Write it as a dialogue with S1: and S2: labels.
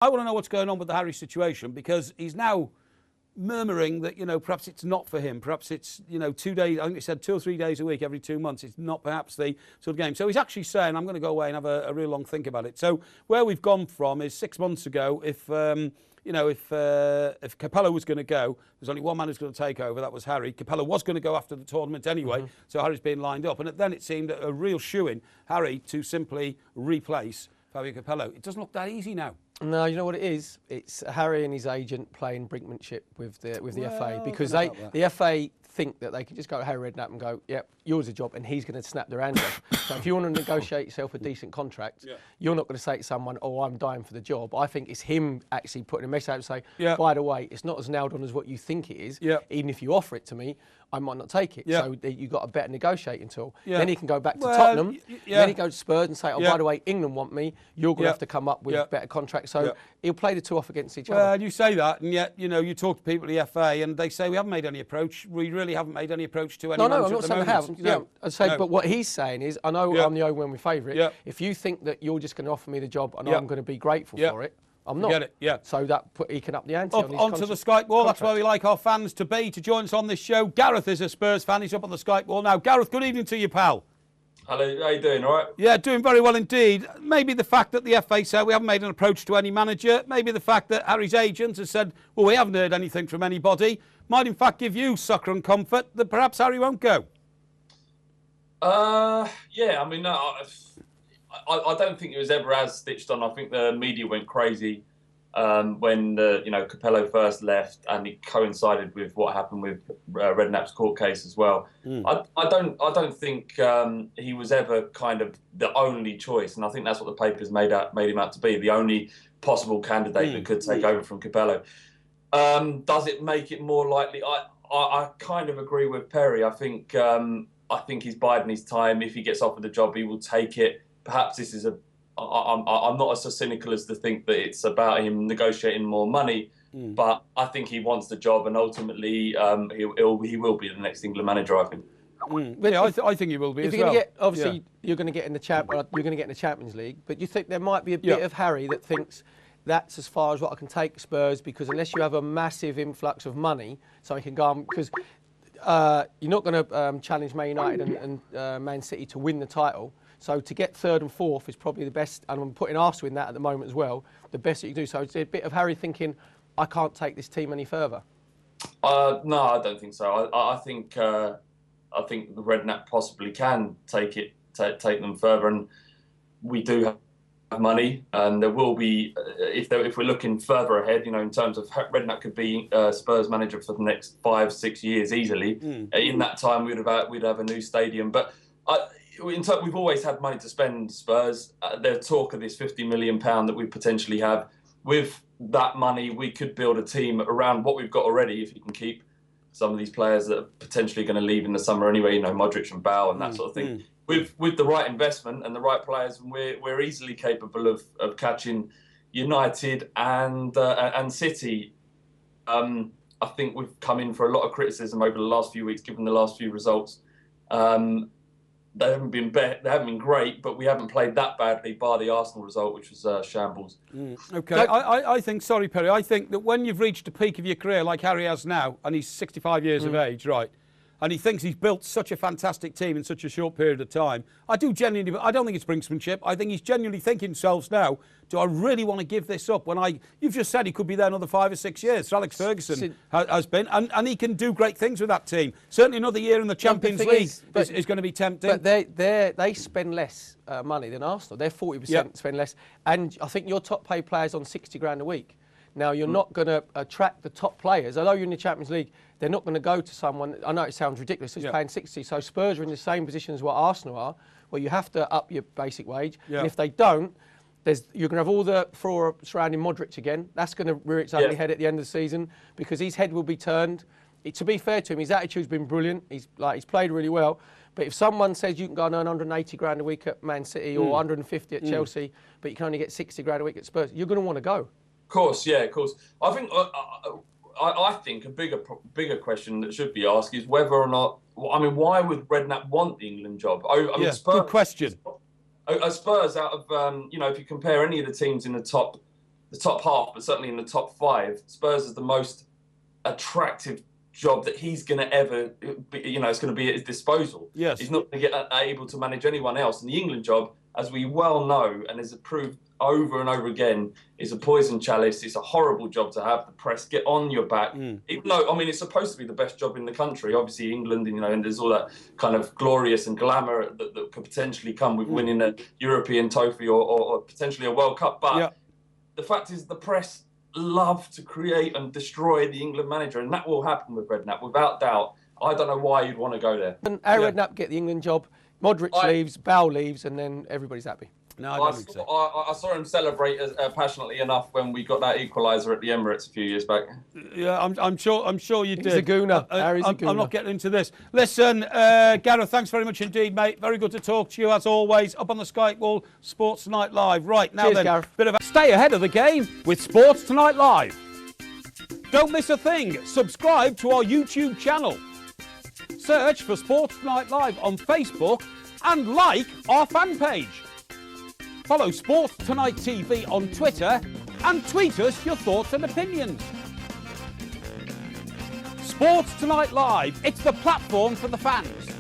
S1: I want to know what's going on with the Harry situation, because he's now murmuring that, perhaps it's not for him. Perhaps it's, 2 days, I think he said 2 or 3 days a week every 2 months. It's not perhaps the sort of game. So he's actually saying, I'm going to go away and have a real long think about it. So where we've gone from is 6 months ago, if Capello was going to go, there's only one man who's going to take over. That was Harry. Capello was going to go after the tournament anyway, so Harry's been lined up. And then it seemed a real shoo-in, Harry, to simply replace Fabio Capello. It doesn't look that easy now.
S2: No, you know what it is? It's Harry and his agent playing brinkmanship with the FA, because the FA think that they can just go to Harry Redknapp and go, yep, yours a job, and he's going to snap their hand off. So if you want to negotiate yourself a decent contract, you're not going to say to someone, oh, I'm dying for the job. I think it's him actually putting a message out and say, by the way, it's not as nailed on as what you think it is. Even if you offer it to me, I might not take it. So you've got a better negotiating tool. Then he can go back to Tottenham. Then he goes to Spurs and say, oh, by the way, England want me. You're going to have to come up with better contracts. So he'll play the two off against each other.
S1: Well, you say that, and yet, you talk to people at the FA, and they say we haven't made any approach. We really haven't made any approach to any manager.
S2: No, I'm not saying we haven't. I'd say, but what he's saying is, I know I'm the overwhelming favourite. If you think that you're just going to offer me the job and I'm going to be grateful for it, I'm not.
S1: Get it,
S2: So he can up the ante on his
S1: onto the Skype wall. That's where we like our fans to be. To join us on this show, Gareth is a Spurs fan. He's up on the Skype wall now. Gareth, good evening to you, pal.
S3: Hello, how you doing, all right?
S1: Yeah, doing very well indeed. Maybe the fact that the FA said we haven't made an approach to any manager, maybe the fact that Harry's agent has said, well, we haven't heard anything from anybody, might in fact give you succour and comfort that perhaps Harry won't go.
S3: Yeah, I mean, no, I don't think it was ever as stitched on. I think the media went crazy when Capello first left, and it coincided with what happened with Redknapp's court case as well. I don't think he was ever kind of the only choice, and I think that's what the papers made him out to be, the only possible candidate that could take over from Capello. Does it make it more likely? I kind of agree with Perry. I think he's biding his time. If he gets offered the job, he will take it. Perhaps this is I'm not so cynical as to think that it's about him negotiating more money, but I think he wants the job, and ultimately he will be the next England manager, I think.
S1: Yeah, I think he will be as well.
S2: You're going to get in the Champions League, but you think there might be a bit of Harry that thinks that's as far as what I can take Spurs, because unless you have a massive influx of money, so he can go on, because you're not going to challenge Man United and Man City to win the title. So to get third and fourth is probably the best, and I'm putting Arsenal in that at the moment as well, the best that you can do. So it's a bit of Harry thinking, I can't take this team any further.
S3: No, I don't think so. I think the Redknapp possibly can take them further, and we do have money, and there will be, if we're looking further ahead, in terms of Redknapp could be Spurs manager for the next 5-6 years easily. In that time, we'd have a new stadium, but. We've always had money to spend, Spurs. There's talk of this £50 million that we potentially have. With that money, we could build a team around what we've got already, if you can keep some of these players that are potentially going to leave in the summer anyway, Modric and Bale and that sort of thing. With the right investment and the right players, we're easily capable of catching United and City. I think we've come in for a lot of criticism over the last few weeks, given the last few results. They haven't been great, but we haven't played that badly, bar the Arsenal result, which was shambles.
S1: Okay, I think, sorry Perry, I think that when you've reached the peak of your career like Harry has now, and he's 65 years of age, right, and he thinks he's built such a fantastic team in such a short period of time, I don't think it's brinksmanship. I think he's genuinely thinking himself now, do I really want to give this up? You've just said he could be there another 5 or 6 years. Sir Alex Ferguson has been, and he can do great things with that team. Certainly another year in the Champions League is going to be tempting.
S2: But they spend less money than Arsenal. They're 40% spend less, and I think your top paid players on 60 grand a week. Now, you're not going to attract the top players. Although you're in the Champions League, they're not going to go to someone, I know it sounds ridiculous, who's paying 60. So Spurs are in the same position as what Arsenal are, where you have to up your basic wage. And if they don't, you're going to have all the furore surrounding Modric again. That's going to rear its ugly head at the end of the season, because his head will be turned. To be fair to him, his attitude's been brilliant. He's played really well. But if someone says you can go and earn 180 grand a week at Man City or 150 at Chelsea, but you can only get 60 grand a week at Spurs, you're going to want to go.
S3: Of course. I think I think a bigger question that should be asked is whether or not. Why would Redknapp want the England job?
S1: Spurs, good question.
S3: Spurs, out of if you compare any of the teams in the top the top half, but certainly in the top 5, Spurs is the most attractive job that he's going to ever, it's going to be at his disposal.
S1: Yes.
S3: He's not going to get able to manage anyone else. And the England job, as we well know, and is proved over and over again, is a poison chalice. It's a horrible job to have. The press get on your back. Even though, it's supposed to be the best job in the country. Obviously, England, and there's all that kind of glorious and glamour that could potentially come with winning a European trophy or potentially a World Cup. But the fact is, the press love to create and destroy the England manager, and that will happen with Redknapp, without doubt. I don't know why you'd want to go there.
S2: And Redknapp get the England job, Modric leaves, Bale leaves, and then everybody's happy.
S1: No, I don't think so.
S3: I saw him celebrate passionately enough when we got that equaliser at the Emirates a few years back.
S1: Yeah, I'm sure you did.
S2: He's a gooner. Harry's a gooner.
S1: I'm not getting into this. Listen, Gareth, thanks very much indeed, mate. Very good to talk to you as always. Up on the Skype wall, Sports Tonight Live. Right now,
S2: Cheers, Gareth.
S1: Bit of a stay ahead of the game with Sports Tonight Live. Don't miss a thing. Subscribe to our YouTube channel. Search for Sports Tonight Live on Facebook and like our fan page. Follow Sports Tonight TV on Twitter and tweet us your thoughts and opinions. Sports Tonight Live, it's the platform for the fans.